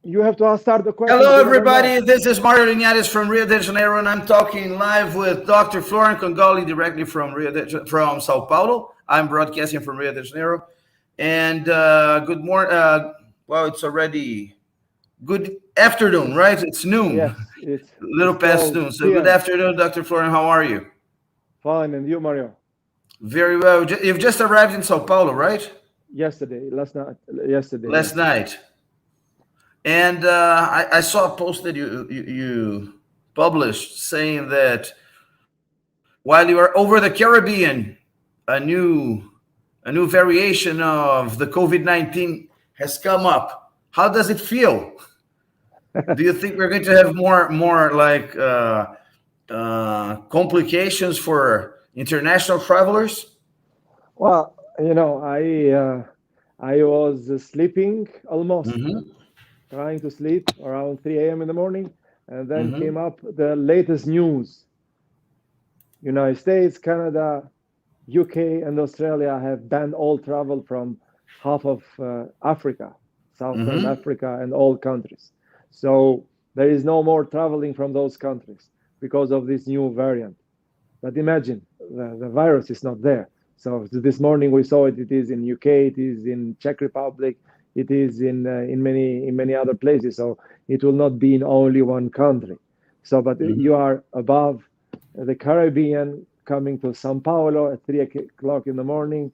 You have to start the question Hello, because I don't know. everybody. This is Mario Linares from Rio de Janeiro, and I'm talking live with Dr. Florian Kongoli directly from from Sao Paulo. I'm broadcasting from Rio de Janeiro. And good morning. Well, it's already good afternoon, right? It's noon, a Yes, little it's past 12 noon. So good p.m. afternoon, Dr. Florian. How are you? Fine, and you, Mario? Very well. You've just arrived in Sao Paulo, right? Yesterday, last night, yesterday, Last yes. night. And I saw a post that you published saying that while you are over the Caribbean, a new a new variation of the COVID-19 has come up. How does it feel? Do you think we're going to have more like complications for international travelers? Well, I was sleeping almost, Hmm. trying to sleep around 3 a.m. in the morning, and then came Hmm. up the latest news. United States, Canada, UK, and Australia have banned all travel from half of Africa, Southern Hmm. Africa, and all countries. So there is no more traveling from those countries because of this new variant. But imagine the virus is not there. So this morning we saw it. It is in UK. It is in Czech Republic. It is in many other places. So it will not be in only one country. So, but you Hmm. are above the Caribbean, coming to Sao Paulo at 3 o'clock in the morning,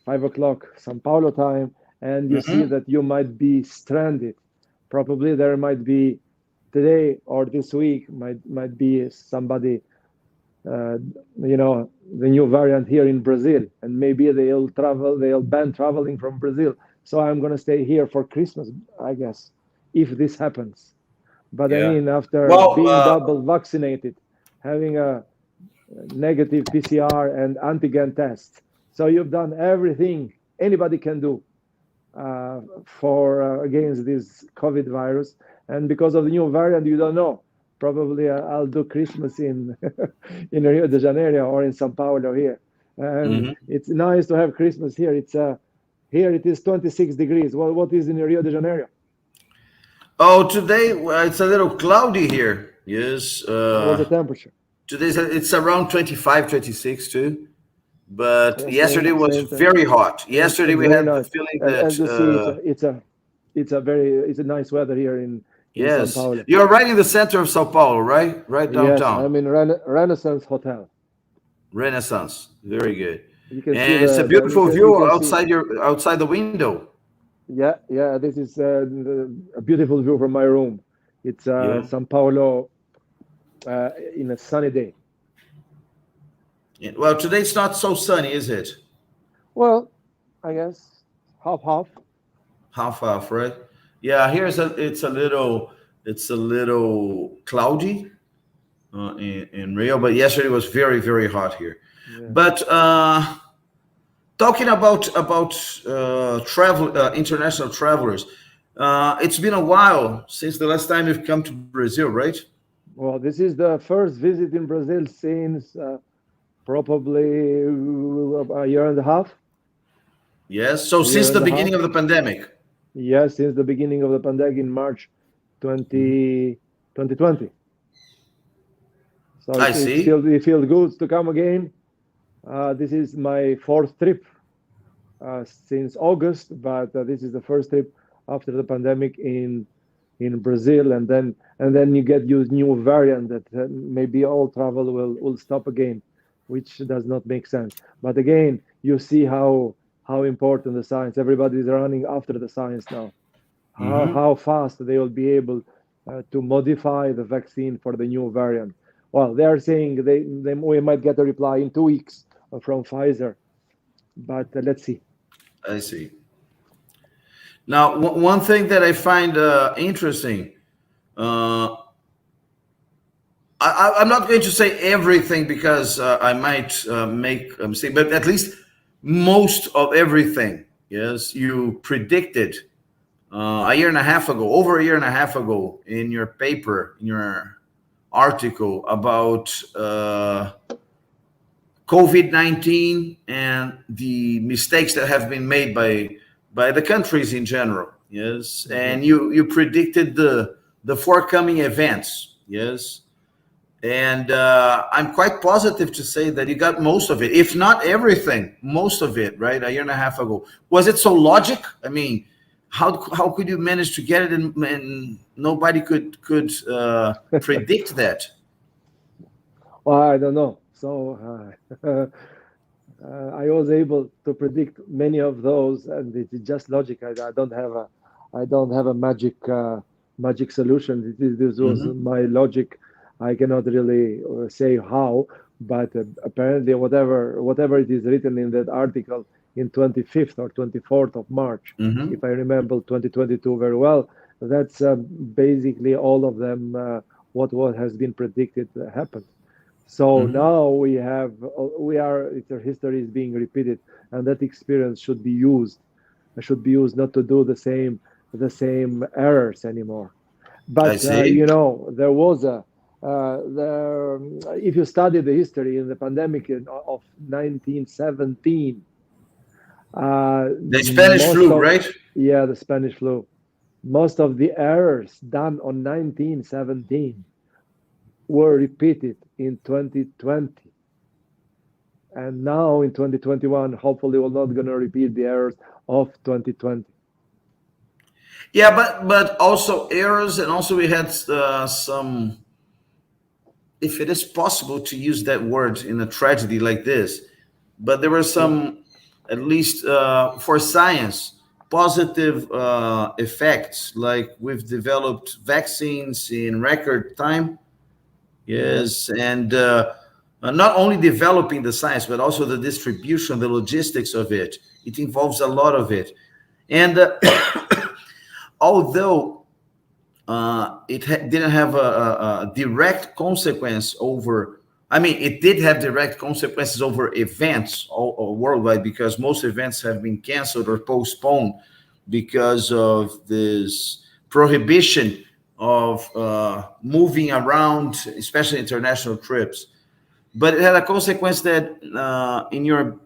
5 o'clock Sao Paulo time, and you see Hmm. that you might be stranded. Probably there might be today or this week might be somebody, uh, the new variant here in Brazil, and maybe they'll ban traveling from Brazil. So I'm going to stay here for Christmas, I guess, if this happens. But I Yeah. mean, after Well, being double vaccinated, having a negative PCR and antigen test, so you've done everything anybody can do for against this COVID virus. And because of the new variant, you don't know. Probably I'll do Christmas in in Rio de Janeiro or in Sao Paulo here, and mhm. it's nice to have Christmas here. It's here it is 26 degrees. Well, what is in Rio de Janeiro? Oh, today it's a little cloudy here. Yes. What's the temperature? Today it's around 25, 26 too. But Yeah, yesterday was same thing. very hot. Yesterday It's we very had the nice. feeling As that you see, it's a nice weather here in Sao yes, Paulo. you're right in the center of Sao Paulo, right? Right Yes, downtown. I'm in Renaissance Hotel. Renaissance. Very good. You can see And it's a the beautiful you view can see. outside the window. Yeah. This is a beautiful view from my room. It's Yeah. Sao Paulo in a sunny day. Yeah. Well, today it's not so sunny, is it? Well, I guess half half. Half off, right? Yeah, it's a little cloudy in Rio, but yesterday was very, very hot here. Yeah. But talking about travel international travelers, it's been a while since the last time you've come to Brazil, right? Well, this is the first visit in Brazil since probably a year and a half. Yes. So A year since the and a beginning half. of the pandemic. Yes, since the beginning of the pandemic in March 20, 2020. So I see. it feels good to come again. This is my fourth trip since August, but this is the first trip after the pandemic in Brazil, and then you get your new variant that maybe all travel will stop again, which does not make sense. But again, you see how important the science. Everybody is running after the science now. Hmm. How fast they will be able to modify the vaccine for the new variant. Well, they are saying we might get a reply in 2 weeks from Pfizer, but let's see. I see. Now, one thing that I find interesting, uh, I'm not going to say everything because I might make a mistake, but at least most of everything, yes, you predicted a year and a half ago, over a year and a half ago, in your paper, in your article about COVID-19 and the mistakes that have been made by the countries in general. Yes, Mhm. and you predicted the forthcoming events. Yes, and I'm quite positive to say that you got most of it, if not everything, most of it, right? A year and a half ago. Was it so logic? I mean, how could you manage to get it, and nobody could predict that? Well, I don't know. I was able to predict many of those, and it is just logic. I don't have a magic solution. This was Hmm. my logic. I cannot really say how, but apparently, whatever it is written in that article in 25th or 24th of March, Hmm. if I remember 2022 very well, that's basically all of them. What has been predicted happened. So Hmm. now their history is being repeated, and that experience should be used. It should be used not to do the same errors anymore. I But see. there was if you study the history in the pandemic of 1917, The Spanish most flu, of right? yeah, the Spanish flu, most of the errors done on 1917 were repeated in 2020. And now in 2021, hopefully we're not going to repeat the errors of 2020. Yeah, but also errors, and also we had some, if it is possible to use that word in a tragedy like this, but there were Yeah. some, at least for science, positive effects. Like we've developed vaccines in record time. Yeah. Yes, and not only developing the science, but also the distribution, the logistics of it. It involves a lot of it, and although didn't have a direct consequence over. I mean, it did have direct consequences over events all worldwide, because most events have been canceled or postponed because of this prohibition of moving around, especially international trips. But it had a consequence that in your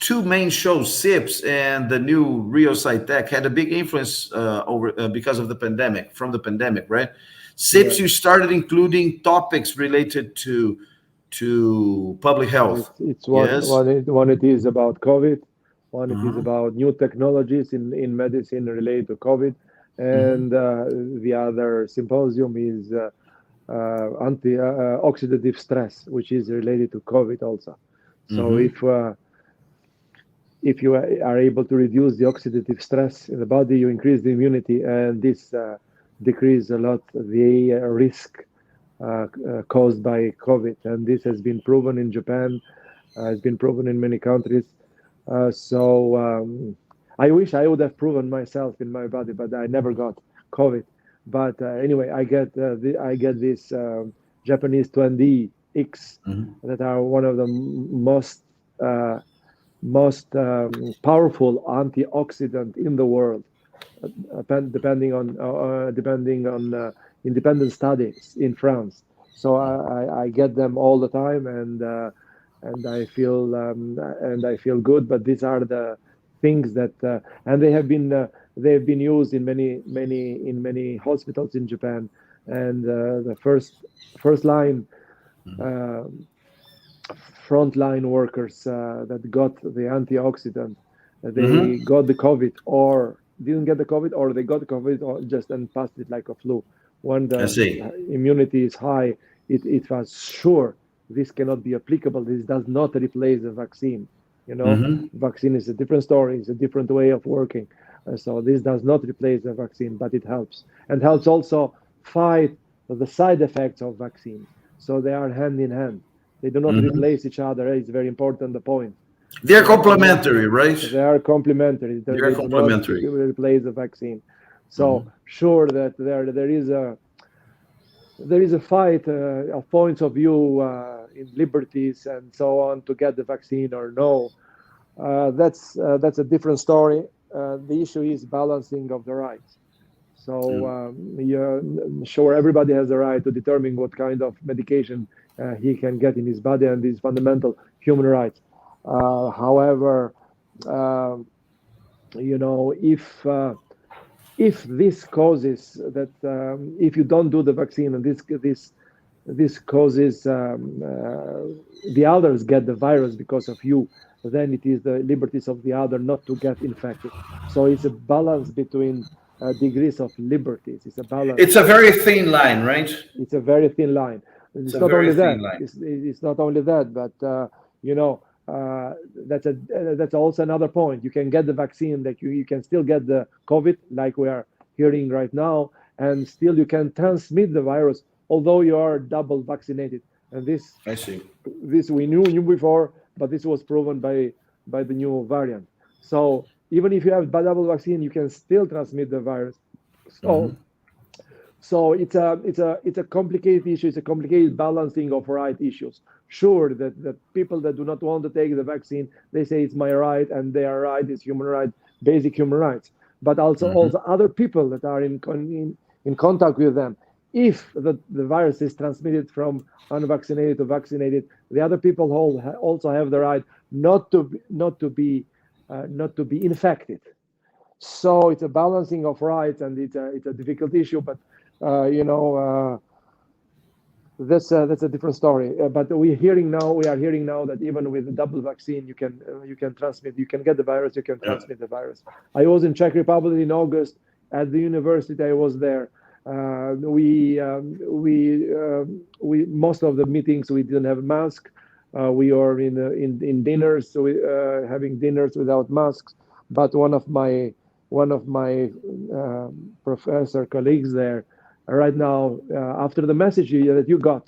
two main shows, SIPS and the new Rio Tech, had a big influence over because of the pandemic, from the pandemic, right? Yeah. SIPS, you started including topics related to public health. It's Yes. one it is about COVID, one it is Uh-huh. about new technologies in medicine related to COVID, Hmm. and the other symposium is anti-oxidative stress, which is related to COVID also. So Hmm. if you are able to reduce the oxidative stress in the body, you increase the immunity, and this decrease a lot the risk caused by COVID. And this has been proven in Japan, has been proven in many countries. So I wish I would have proven myself in my body, but I never got COVID. But anyway, I get this Japanese 20X Hmm. that are one of the uh, most powerful antioxidant in the world, depending on independent studies in France. So I get them all the time, and I feel good. But these are the things that and they have been used in many hospitals in Japan, and the first line. Uh, Frontline workers that got the antioxidant, Hmm. they got the COVID or didn't get the COVID, or they got the COVID or just and passed it like a flu. When I the see. immunity is high, it was sure this cannot be applicable. This does not replace the vaccine. Hmm. Vaccine is a different story. It's a different way of working. So this does not replace the vaccine, but it helps and helps also fight the side effects of vaccine. So they are hand in hand. They do not Hmm. replace each other. It's very important, the point. They're They are not, complementary, right? they are complementary. They're They do not complementary. replace the vaccine. So Hmm. sure that there is a fight of points of view in liberties and so on to get the vaccine or no. That's a different story. The issue is balancing of the rights. So sure, everybody has the right to determine what kind of medication he can get in his body, and these fundamental human rights. However, uh, if if this causes that, if you don't do the vaccine and this causes the others get the virus because of you, then it is the liberties of the other not to get infected. So it's a balance between degrees of liberties. It's a balance. It's a very thin line, right? It's a very thin line. It's It's a not very only thin that. line. It's not only that, but you know, that's also another point. You can get the vaccine, that you can still get the COVID, like we are hearing right now, and still you can transmit the virus, although you are double vaccinated. And I see. this we knew before, but this was proven by the new variant. So even if you have double vaccine, you can still transmit the virus. So Hmm. it's a complicated issue. It's a complicated balancing of right issues. Sure, that people that do not want to take the vaccine, they say it's my right, and their right is human right, basic human rights. But also Hmm. other people that are in contact with them. If the virus is transmitted from unvaccinated to vaccinated, the other people also have the right not to be infected. So it's a balancing of rights, and it's a difficult issue. But you know, that's a different story. But we are hearing now that even with the double vaccine, you can transmit, you can get the virus, you can Yeah. transmit the virus. I was in Czech Republic in August at the university. I was there. We most of the meetings we didn't have mask. We are in dinners, so having dinners without masks. But one of my professor colleagues there right now, after the message that you got,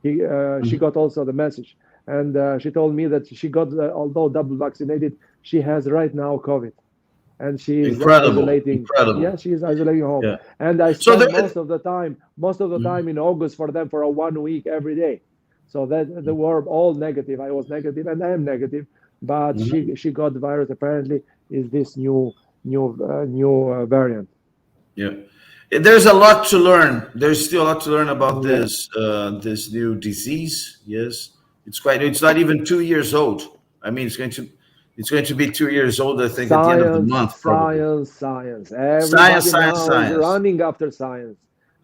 she Mhm. got also the message, and she told me that she got, although double vaccinated, she has right now COVID, and she is Incredible, isolating. Yeah, incredible. she is isolating home, Yeah. and I So spent there. most of the time in August for them for a 1 week every day. So that they were all negative. I was negative, and I am negative, but Mhm. she got the virus. Apparently, is this new variant. Yeah. There's a lot to learn. There's still a lot to learn about Yeah. this new disease. Yes, it's quite. It's not even 2 years old. I mean, it's going to be 2 years old. I think at the end of the Science, month, probably. science, science. Science, Everybody science, now is science. running after science.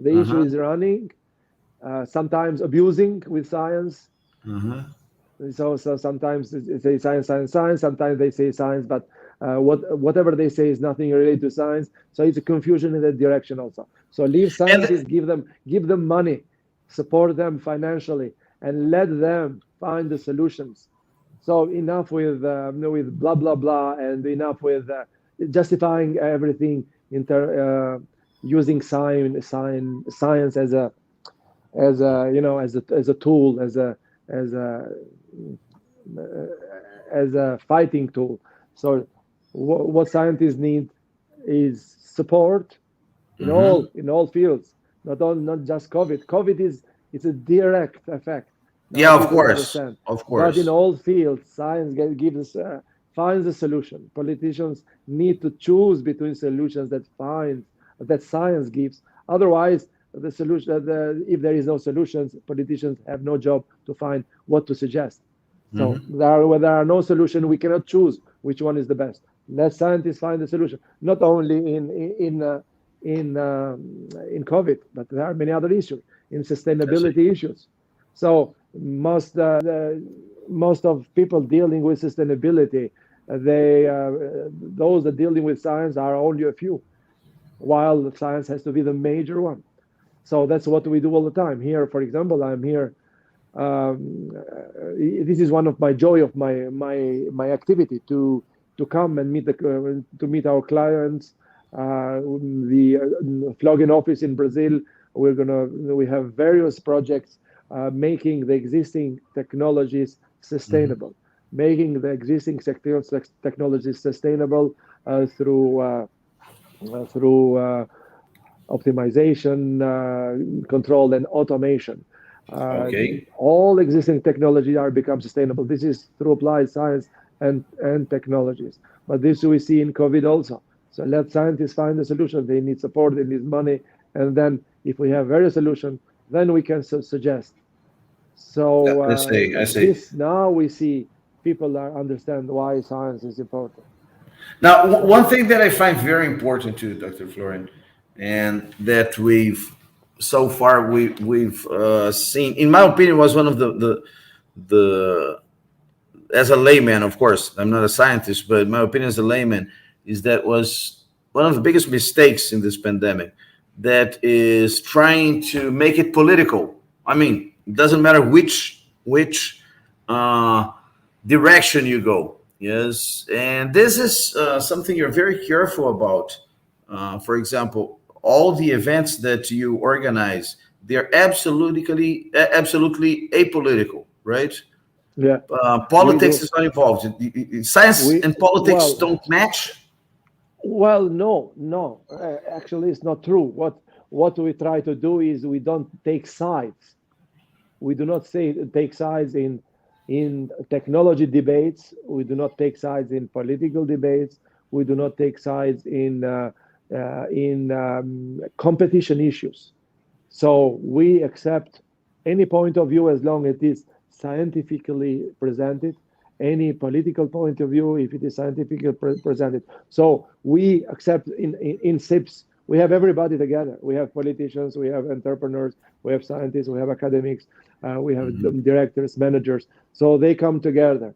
The Uh issue huh. is running, sometimes abusing with science. Uh huh. So sometimes they say science, science, science. Sometimes they say science, but whatever they say is nothing related to science. So it's a confusion in that direction also. So leave And scientists, give them money, support them financially, and let them find the solutions. So enough with blah blah blah, and enough with justifying everything using science as a tool, as a as a fighting tool. So what scientists need is support mhm. in all fields, not just COVID. COVID is it's a direct effect. Now Yeah, of people course, understand, of but in course. all fields, science gives finds a solution. Politicians need to choose between solutions that science gives. Otherwise, if there is no solutions, politicians have no job to find what to suggest. So Hmm. where there are no solution, we cannot choose which one is the best. Let scientists find the solution, not only in COVID, but there are many other issues, in I see. sustainability issues. So most of people dealing with sustainability, those that dealing with science are only a few, while science has to be the major one. So that's what we do all the time here. For example, I'm here. This is one of my joy of my activity to come and meet our clients. The Florian office in Brazil. We have various projects making the existing technologies Hmm. sustainable, making the existing technologies sustainable through optimization, control, and automation. Uh, Okay. all existing technology are become sustainable. This is through applied science and technologies. But this we see in COVID also. So let scientists find the solution. They need support, they need money, and then if we have various solutions, then we can suggest. Yeah, So I see. I see. this now we see people understand why science is important. Now, one thing that I find very important too, Dr. Florian, and that so far we've seen, in my opinion, was one of the as a layman, of course, I'm not a scientist, but my opinion as a layman is that was one of the biggest mistakes in this pandemic. That is trying to make it political. I mean, it doesn't matter which uh, direction you go. Yes, and this is something you're very careful about. For example, all the events that you organize, they're absolutely apolitical, right? Yeah, we Politics do. is not involved. Science We and politics well, don't match. no, no. Actually, it's not true. What we try to do is we don't take sides. We do not say take sides in technology debates. We do not take sides in political debates. We do not take sides in competition issues. So we accept any point of view as long as it is scientifically presented, any political point of view if it is scientifically presented. So we accept in SIPS, we have everybody together. We have politicians, we have entrepreneurs, we have scientists, we have academics, we have directors, managers. So they come together.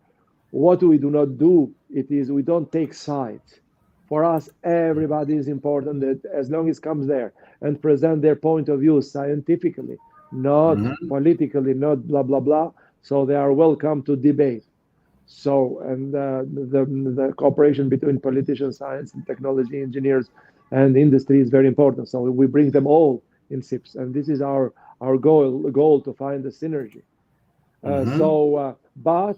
What we do not do, it is we don't take sides. For us, everybody is important that as long as comes there and present their point of view scientifically, not Mhm. politically, not blah blah blah. So they are welcome to debate. So and the cooperation between politicians, science and technology, engineers, and industry is very important. So we bring them all in SIPS, and this is our goal to find the synergy. Mhm. But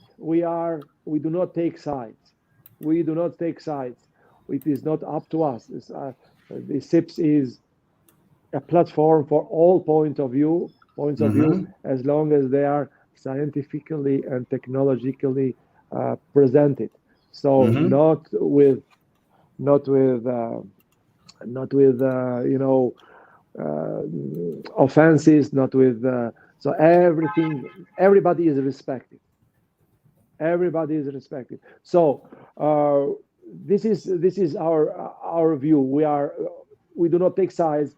we do not take sides. We do not take sides. It is not up to us. The SIPS is a platform for all points of view, Mhm. as long as they are scientifically and technologically presented. So Mhm. not with not with uh, offenses, not with so everybody is respected. Everybody is respected. So this is our view. We do not take sides.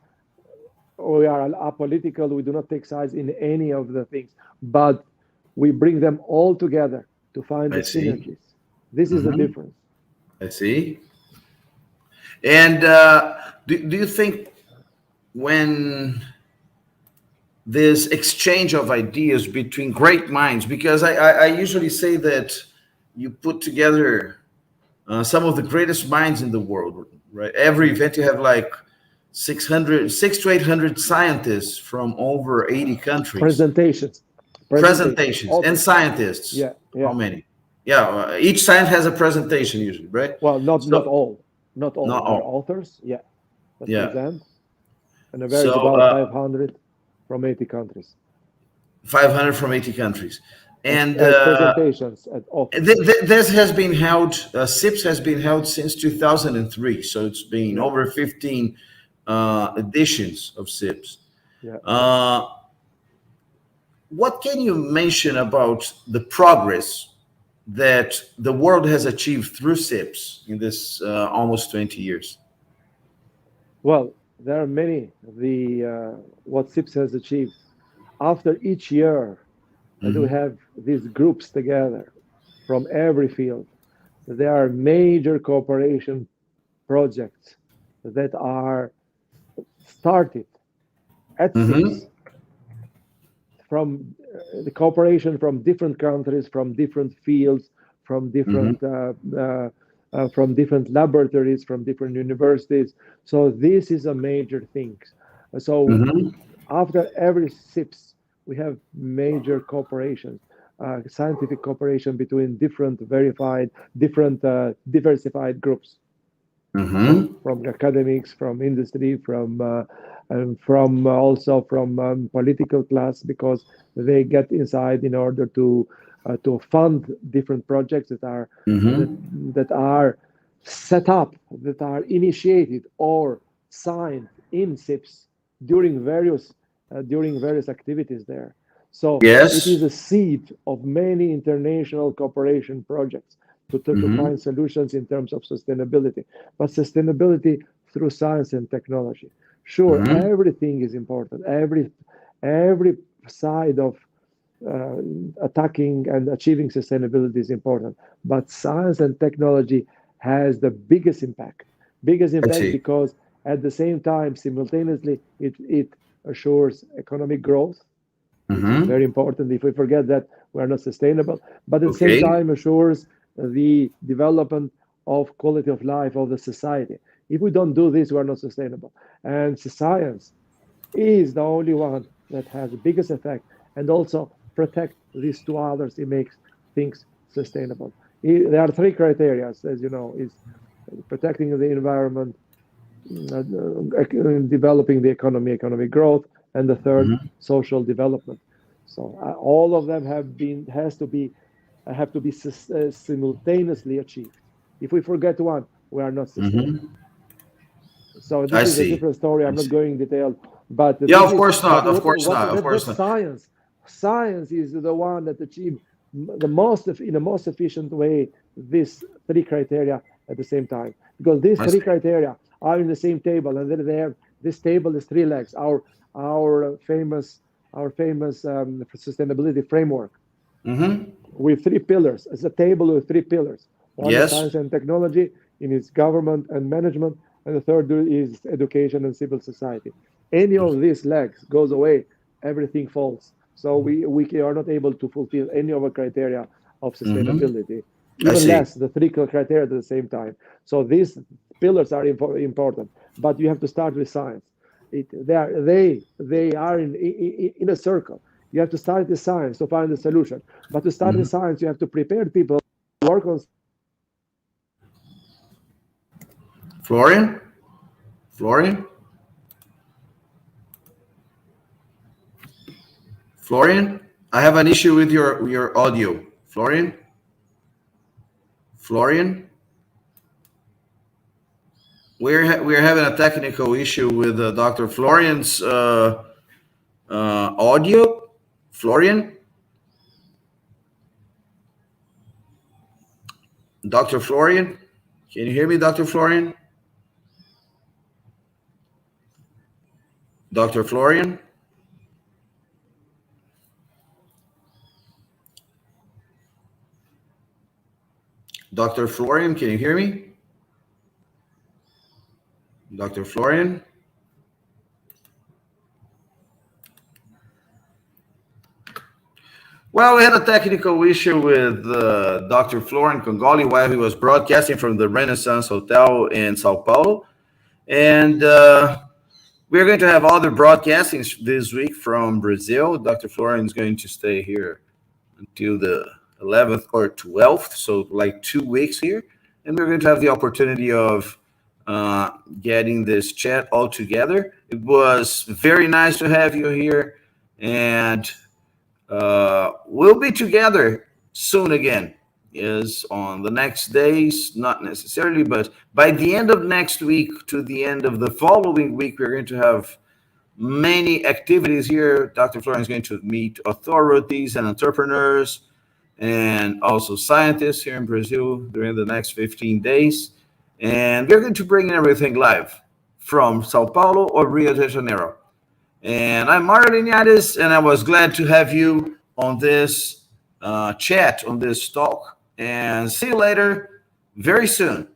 We are apolitical. We do not take sides in any of the things, but we bring them all together to find the I see. synergies. This is the Mhm. difference. I see. And do you think when this exchange of ideas between great minds, because I usually say that you put together some of the greatest minds in the world, right? Every event you have like 6 to 800 scientists from over 80 countries, Presentations, presentations, presentations, and authors. scientists. Yeah, How yeah. many? Yeah, each science has a presentation usually, right? Well, not So, all, not all. not There are all. authors, yeah, that Yeah. present, and it varies So, about 500 from 80 countries 500 from 80 countries. And as presentations as authors. this has been held, SIPS has been held since 2003. So it's been Yeah, over 15 editions of SIPS. yeah. Uh, what can you mention about the progress that the world has achieved through SIPS in this almost 20 years? Well, there are many. The what SIPS has achieved after each year that we Hmm. have these groups together from every field. There are major cooperation projects that are started at Hmm. SIPS from the cooperation from different countries, from different fields, from Hmm. from different laboratories, from different universities. So this is a major thing. So Hmm. after every SIPS, we have major cooperations, scientific cooperation between different verified, different diversified groups Hmm. from academics, from industry, and from also from political class because they get inside in order to fund different projects that Hmm. that are set up, that are initiated or signed in SIPS during various activities there. So it is Yes. a seed of many international cooperation projects to Mm-hmm. find solutions in terms of sustainability, but sustainability through science and technology. Sure, Mm-hmm. everything is important. Every side of uh, attacking and achieving sustainability is important, but science and technology has the biggest impact. Biggest I impact see. because at the same time, simultaneously, it assures economic growth, which is Mm-hmm. very important. If we forget that, we are not sustainable, but at the same Okay. time assures the development of quality of life of the society. If we don't do this, we are not sustainable. And science is the only one that has the biggest effect and also protect these two others. It makes things sustainable. There are three criteria, as you know, is protecting the environment, developing the economy, economic growth, and the third, Mm-hmm. social development. So all of them have to be simultaneously achieved. If we forget one, we are not sustainable. Mm-hmm. So I this is a see. different story. I I'm not see. going in detail, but Yeah, this of is course but not. Of course not. Of course that's not. science. Science is the one that achieve the most in the most efficient way these three criteria at the same time, because these I three see. criteria are in the same table, and then they have this table is three legs. Our famous sustainability framework Mm-hmm. with three pillars. It's a table with three pillars. One is Yes. science and technology, in its government and management, and the third is education and civil society. Any of these legs goes away, everything falls. So we are not able to fulfill any of the criteria of Mm-hmm. sustainability, I even see. less the three criteria at the same time. So these pillars are important, but you have to start with science. They are in a circle. You have to start with science to find the solution. But to start with Mm-hmm. science, you have to prepare people to work on Florian? Florian? Florian? I have an issue with your audio. Florian? Florian? We're having a technical issue with Dr. Florian's audio. Florian? Dr. Florian? Can you hear me, Dr. Florian? Dr. Florian? Dr. Florian, can you hear me? Dr. Florian? Well, we had a technical issue with Dr. Florian Kongoli while he was broadcasting from the Renaissance Hotel in Sao Paulo. And we're going to have other broadcastings this week from Brazil. Dr. Florian is going to stay here until the 11th or 12th, so like 2 weeks here. And we're going to have the opportunity of getting this chat all together. It was very nice to have you here. And we'll be together soon again. Is on the next days, not necessarily, but by the end of next week to the end of the following week, we're going to have many activities here. Dr. Florian is going to meet authorities and entrepreneurs and also scientists here in Brazil during the next 15 days. And we're going to bring everything live from Sao Paulo or Rio de Janeiro. And I'm Mario Linhares, and I was glad to have you on this chat, on this talk. And see you later very soon.